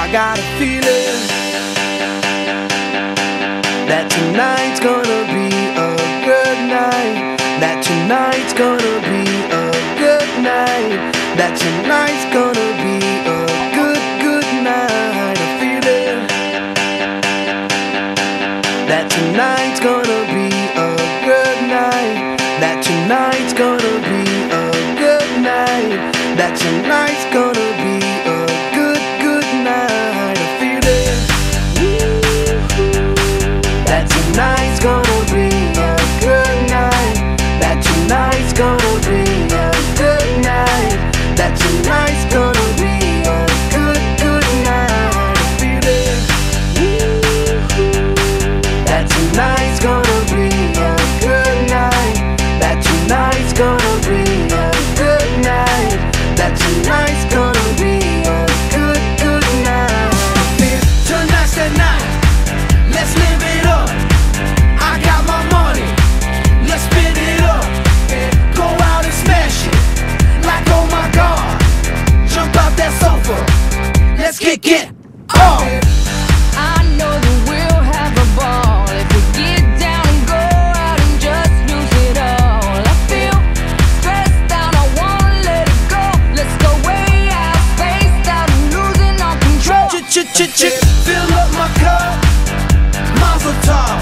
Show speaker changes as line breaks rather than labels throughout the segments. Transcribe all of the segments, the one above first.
I got a feeling that tonight's gonna be a good night. That tonight's gonna be a good night. That tonight's gonna be a good night. A feeling that tonight's gonna be a good night. That tonight's gonna be a good night. That tonight's gonna be a good night. A feeling that tonight's gonna be a good night. That tonight's gonna be a good night. That tonight's gonna be a good night. A feeling that tonight's gonna be a good night. That tonight's gonna be a good night. That tonight's gonna be a good night. Tonight's the night. Let's live it up. I got my money. Let's spin it up. Go out and smash it. Like oh my God. Jump out that sofa. Let's get up.
I know that we'll have a ball if we get down and go out and just lose it all. I feel stressed out, I wanna let it go. Let's go way out, spaced out, and losing all control.
Fill up my cup, Mazel tov.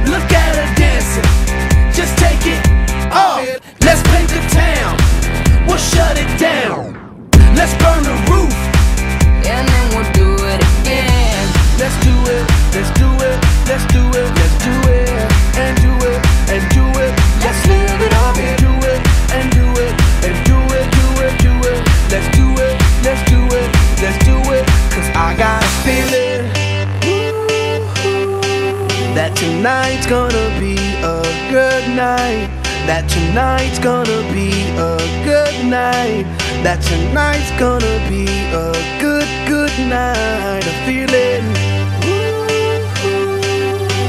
Look at her dancing, just take it off. Let's paint the town, we'll shut it down. Let's burn the roof,
And then we'll do it again.
let's do it, let's do it, let's do it, let's do it, and do it, and do it. Let's live it up and do it, and do it, and do it, do it, do it. Let's do it, let's do it, let's do it. Cause I got a feeling that tonight's gonna be a good night. That tonight's gonna be a good night. That tonight's gonna be a good night. A feeling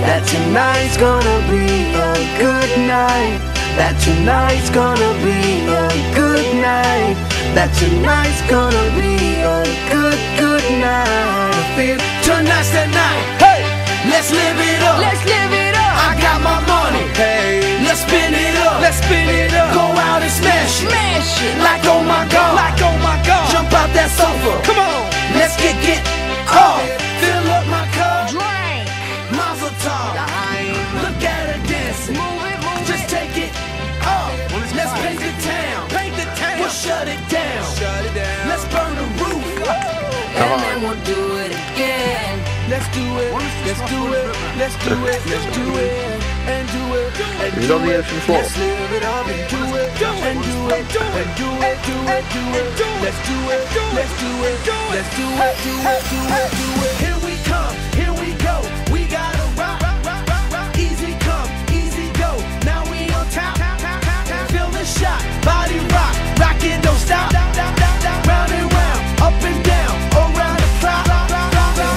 that tonight's gonna be a good night. That tonight's gonna be a good night. That tonight's gonna be a good night. I feel tonight's the night. Hey, let's live it up.
Let's live it up.
I got my money. Hey, let's spin it up. Let's spin it up. Go out and smash it.
Smash it.
Like oh my God. Like oh my God. Jump out that sofa. Come on. Let's get up. Fill up my cup.
Drink.
Mazel tov. Look at her dancing.
Move it, move
Just
it.
take it up. Let's paint the town. Paint the town. We'll shut it down. Shut it down. Let's burn the roof.
And then we'll do it again.
Let's do it. Let's do it. Let's do it. Let's do it. And do it. And
Is it on
do
the
it.
ocean floor?
Let's live it up and do it. And do it. And do it. Do it. Do it. Let's do it. Let's do it. Let's do it. Do it. Do it. Do it. Here we come. Here we go. We gotta rock. Easy come. Easy go. Now we on top. Feel the shot. Body rock. Rock it. Don't stop. Round and round. Up and down. Around the clock.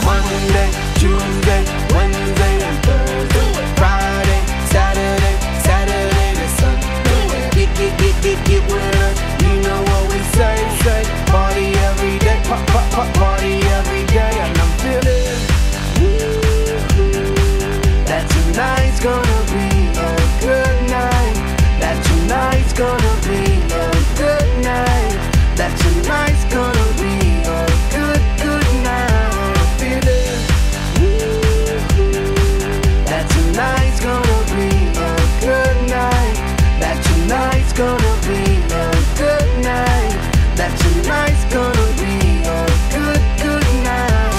Monday, Tuesday, Wednesday, and Thursday. Friday, Saturday, Saturday to Sunday. Get with us. You know what we say. Party every day. Party every day. And I'm feeling that tonight's gonna be a good night. That tonight's gonna be a good night. That tonight's gonna be a good night. I'm feeling that tonight's gonna be a good night. That tonight's gonna be a good night. That tonight's gonna be a good night.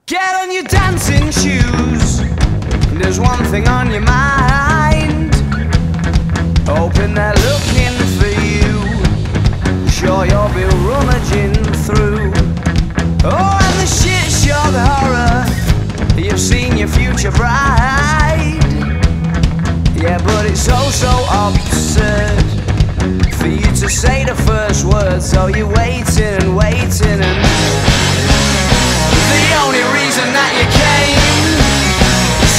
Get on your dancing shoes. There's one thing on your mind. Hoping they're looking for you. Sure you'll be rummaging through. Oh, and the shit show, the horror. You've seen your future bride. Yeah, but it's so absurd for you to say the first word. So you're waiting and waiting, and the only reason that you came.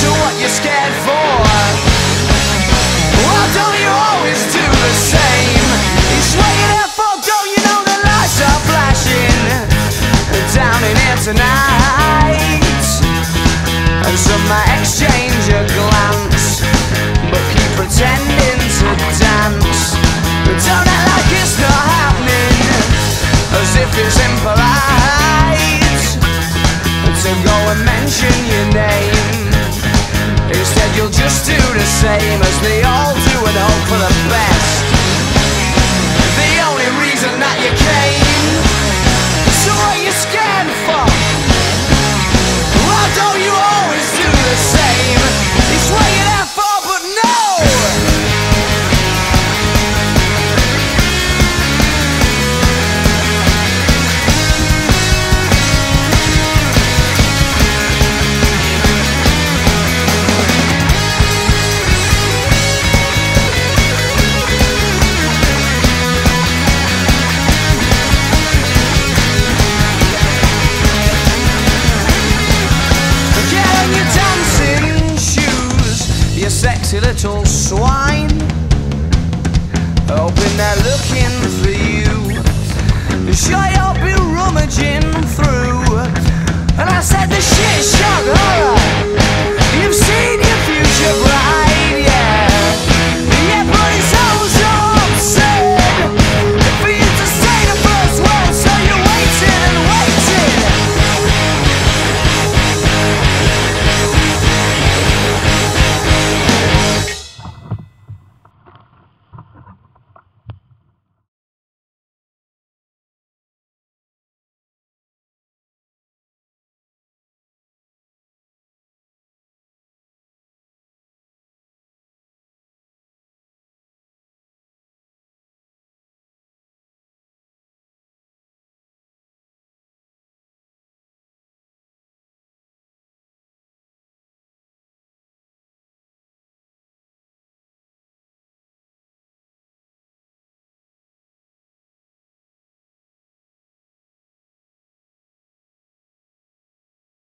So what you scared for? Why don't you always do the same? You swing it up do the same as they all do and hope for the best. The only reason that you came, so what you scared for? Why don't you always do the same? It's what you're there for, but no! Sexy little swine, hoping they're looking for you. Sure you'll be rummaging through. And I said the shit shock horror